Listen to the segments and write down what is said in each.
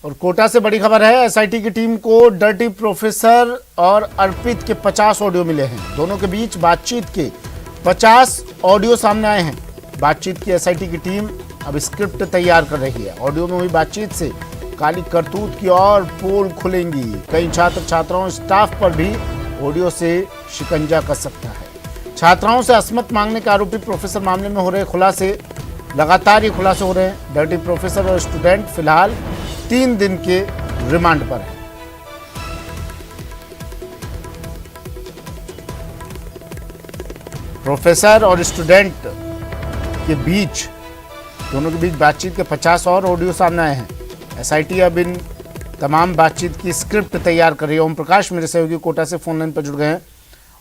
और कोटा से बड़ी खबर है, एसआईटी की टीम को डर्टी प्रोफेसर और अर्पित के 50 ऑडियो मिले हैं। दोनों के बीच बातचीत के 50 ऑडियो सामने आए हैं। बातचीत की एसआईटी की टीम अब स्क्रिप्ट तैयार कर रही है। ऑडियो में हुई बातचीत से काली करतूत की और पोल खुलेंगी। कई छात्र छात्राओं स्टाफ पर भी ऑडियो से शिकंजा कस सकता है। छात्राओं से असमत मांगने के आरोपी प्रोफेसर मामले में हो रहे खुलासे, लगातार ये खुलासे हो रहे हैं। डर्टी प्रोफेसर और स्टूडेंट फिलहाल 3 दिन के रिमांड पर है। प्रोफेसर और स्टूडेंट के बीच, दोनों के बीच बातचीत के 50 और ऑडियो सामने आए हैं। एसआईटी अब इन तमाम बातचीत की स्क्रिप्ट तैयार कर रही है। ओम प्रकाश मेरे सहयोगी कोटा से फोन लाइन पर जुड़ गए हैं।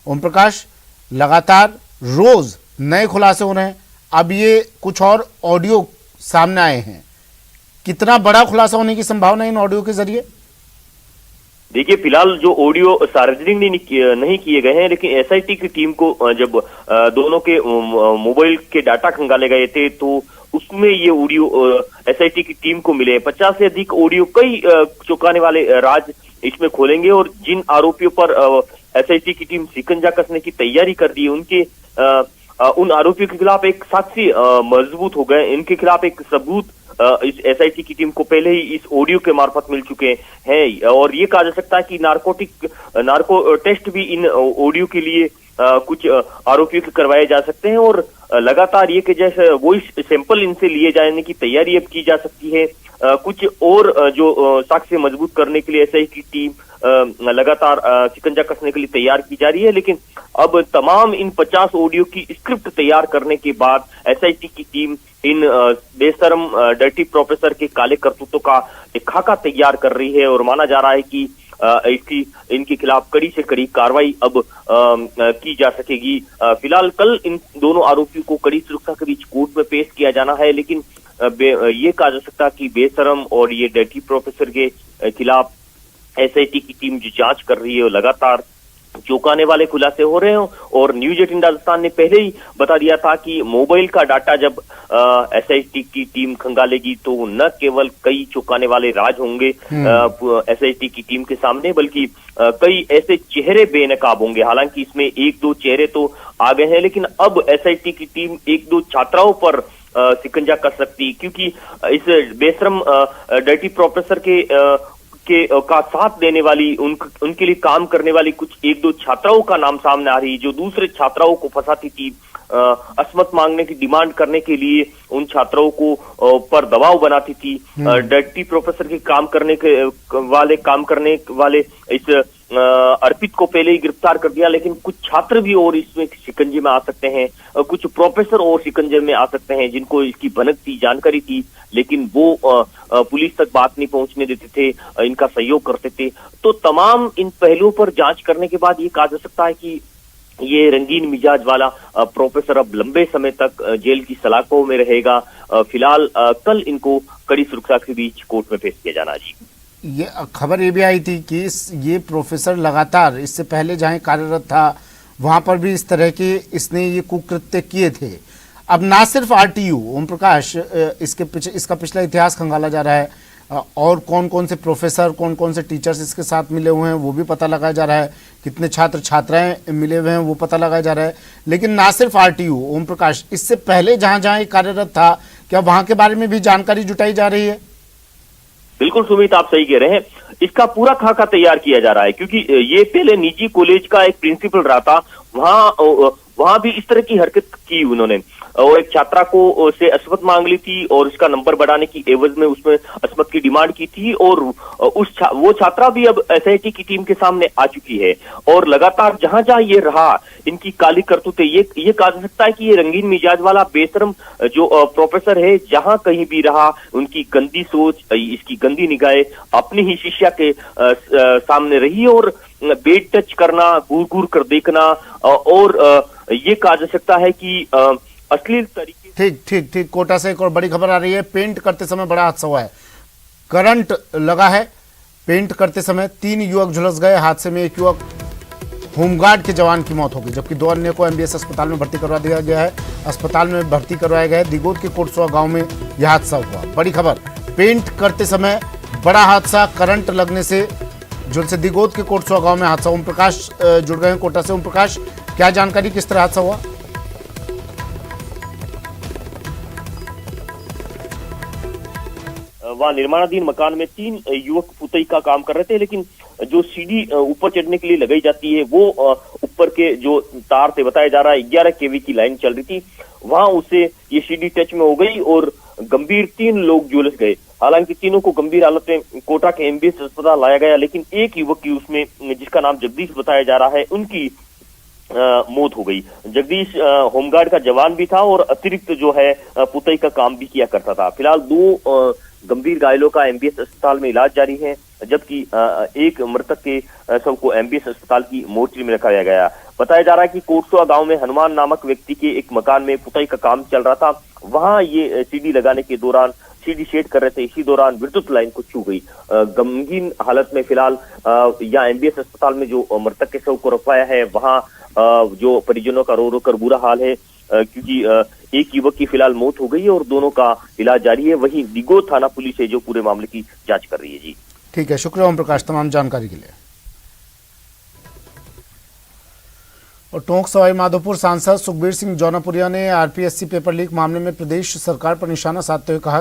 ओम प्रकाश, लगातार रोज नए खुलासे हो रहे हैं, अब ये कुछ और ऑडियो सामने आए हैं। कितना बड़ा खुलासा होने की संभावना इन ऑडियो के जरिए? देखिए, फिलहाल जो ऑडियो सार्वजनिक नहीं किए गए हैं, लेकिन एसआईटी की टीम को जब दोनों के मोबाइल के डाटा खंगाले गए थे तो उसमें ये ऑडियो एसआईटी की टीम को मिले। 50 से अधिक ऑडियो, कई चौंकाने वाले राज इसमें खोलेंगे और जिन आरोपियों पर एसआईटी की टीम शिकंजा कसने की तैयारी कर रही है, उनके उन आरोपियों के खिलाफ एक साक्षी मजबूत हो गए। इनके खिलाफ एक सबूत इस एसआईटी की टीम को पहले ही इस ऑडियो के मार्फत मिल चुके हैं और ये कहा जा सकता है कि नार्को टेस्ट भी इन ऑडियो के लिए कुछ आरोपियों के करवाए जा सकते हैं और लगातार ये कि जैसे वॉइस सैंपल इनसे लिए जाने की तैयारी अब की जा सकती है। कुछ और जो साक्ष्य मजबूत करने के लिए एसआईटी की टीम लगातार शिकंजा कसने के लिए तैयार की जा रही है। लेकिन अब तमाम इन 50 ऑडियो की स्क्रिप्ट तैयार करने के बाद एसआईटी की टीम इन बेशरम डर्टी प्रोफेसर के काले करतूतों का एक खाका तैयार कर रही है और माना जा रहा है कि इनके खिलाफ कड़ी से कड़ी कार्रवाई अब की जा सकेगी। फिलहाल कल इन दोनों आरोपियों को कड़ी सुरक्षा के बीच कोर्ट में पेश किया जाना है, लेकिन ये कहा जा सकता है कि बेशरम और ये डर्टी प्रोफेसर के खिलाफ एसआईटी की टीम जो जांच कर रही है वो लगातार चौंकाने वाले खुलासे हो रहे हैं। और न्यूज 18 राजस्थान ने पहले ही बता दिया था कि मोबाइल का डाटा जब एसआईटी की टीम खंगालेगी तो न केवल कई चौंकाने वाले राज होंगे एसआईटी की टीम के सामने, बल्कि कई ऐसे चेहरे बेनकाब होंगे। हालांकि इसमें 1-2 चेहरे तो आ गए हैं, लेकिन अब एसआईटी की टीम 1-2 छात्राओं पर शिकंजा कर सकती, क्योंकि इस बेशरम डर्टी प्रोफेसर का साथ देने वाली उनके लिए काम करने वाली कुछ 1-2 छात्राओं का नाम सामने आ रही है, जो दूसरे छात्राओं को फंसाती थी, असमत मांगने की डिमांड करने के लिए उन छात्राओं को पर दबाव बनाती थी। डर्टी प्रोफेसर के काम करने वाले इस अर्पित को पहले ही गिरफ्तार कर दिया, लेकिन कुछ छात्र भी और इसमें शिकंजे में आ सकते हैं, कुछ प्रोफेसर और शिकंजे में आ सकते हैं जिनको इसकी भनक थी, जानकारी थी, लेकिन वो पुलिस तक बात नहीं पहुंचने देते थे, इनका सहयोग करते थे। तो तमाम इन पहलुओं पर जांच करने के बाद ये कहा जा सकता है कि ये रंगीन मिजाज वाला प्रोफेसर अब लंबे समय तक जेल की सलाखों में रहेगा। फिलहाल कल इनको कड़ी सुरक्षा के बीच कोर्ट में पेश किया जाना। जी, ये खबर ये भी आई थी कि ये प्रोफेसर लगातार इससे पहले जहाँ कार्यरत था वहाँ पर भी इस तरह के इसने ये कुकृत्य किए थे। अब ना सिर्फ आरटीयू, ओम प्रकाश, इसका पिछला इतिहास खंगाला जा रहा है और कौन कौन से प्रोफेसर, कौन कौन से टीचर्स इसके साथ मिले हुए हैं वो भी पता लगाया जा रहा है, कितने छात्र छात्राएं मिले हुए हैं वो पता लगाया जा रहा है। लेकिन ना सिर्फ आरटीयू, ओम प्रकाश, इससे पहले जहाँ जहाँ कार्यरत था, क्या वहाँ के बारे में भी जानकारी जुटाई जा रही है? बिल्कुल सुमित, आप सही कह रहे हैं। इसका पूरा खाका तैयार किया जा रहा है, क्योंकि ये पहले निजी कॉलेज का एक प्रिंसिपल रहा था। वहां भी इस तरह की हरकत की उन्होंने, और एक छात्रा को से असमत मांग ली थी और उसका नंबर बढ़ाने की एवज में उसमें असमत की डिमांड की थी और वो छात्रा भी अब एसआईटी की टीम के सामने आ चुकी है। और लगातार जहां जहां ये रहा, इनकी काली करतूतें, ये कहा जा सकता है कि ये रंगीन मिजाज वाला बेशरम जो प्रोफेसर है, जहां कहीं भी रहा, उनकी गंदी सोच, इसकी गंदी निगाहें अपनी ही शिष्या के सामने रही और बेड टच करना, घूर घूर कर देखना, और ये कहा जा सकता है कि अश्लील तरीके। ठीक। कोटा से एक और बड़ी खबर आ रही है। पेंट करते समय बड़ा हादसा हुआ है, करंट लगा है। पेंट करते समय 3 युवक झुलस गए। हादसे में एक युवक होमगार्ड के जवान की मौत हो गई, जबकि 2 अन्य को एमबीएस अस्पताल में भर्ती करवा दिया गया है। अस्पताल में भर्ती करवाया गया है। दिगोद के कोटसुआ गांव में यह हादसा हुआ। बड़ी खबर, पेंट करते समय बड़ा हादसा करंट लगने से जुड़ से दिगोद के कोटसुआ गांव में हादसा। ओम प्रकाश जुड़ गए हैं कोटा से। ओम प्रकाश, क्या जानकारी, किस तरह हादसा हुआ? वहाँ निर्माणाधीन मकान में 3 युवक पुतई का काम कर रहे थे, लेकिन जो सीढ़ी ऊपर चढ़ने के लिए लगाई जाती है वो ऊपर के जो तार थे, बताया जा रहा है 11 केवी की लाइन चल रही थी, वहां उसे ये सीढ़ी टच में हो गई और गंभीर 3 लोग झुलस गए। हालांकि तीनों को गंभीर हालत में कोटा के एमबीएस अस्पताल लाया गया, लेकिन एक युवक की उसमें, जिसका नाम जगदीश बताया जा रहा है, उनकी मौत हो गई। जगदीश होमगार्ड का जवान भी था और अतिरिक्त जो है पुतई का काम भी किया करता था। फिलहाल 2 गंभीर घायलों का एमबीएस अस्पताल में इलाज जारी है, जबकि एक मृतक के शव को एमबीएस अस्पताल की मोर्चरी में रखाया गया। बताया जा रहा है कि कोटसुआ गांव में हनुमान नामक व्यक्ति के एक मकान में पुतई का काम चल रहा था। वहां ये सीढ़ी लगाने के दौरान सीढ़ी शेड कर रहे थे, इसी दौरान विद्युत लाइन को छू गई। गंभीर हालत में फिलहाल यहाँ एमबीएस अस्पताल में जो मृतक के शव को रखवाया है, वहां जो परिजनों का रो रो कर बुरा हाल है, क्योंकि एक युवक की फिलहाल मौत हो गई है और दोनों का इलाज जारी है। वहीं दिगोद थाना पुलिस है जो पूरे मामले की जांच कर रही है। जी ठीक है, शुक्रिया ओम प्रकाश तमाम जानकारी के लिए। और टोंक सवाई माधोपुर सांसद सुखबीर सिंह जौनापुरिया ने आरपीएससी पेपर लीक मामले में प्रदेश सरकार पर निशाना साधते हुए कहा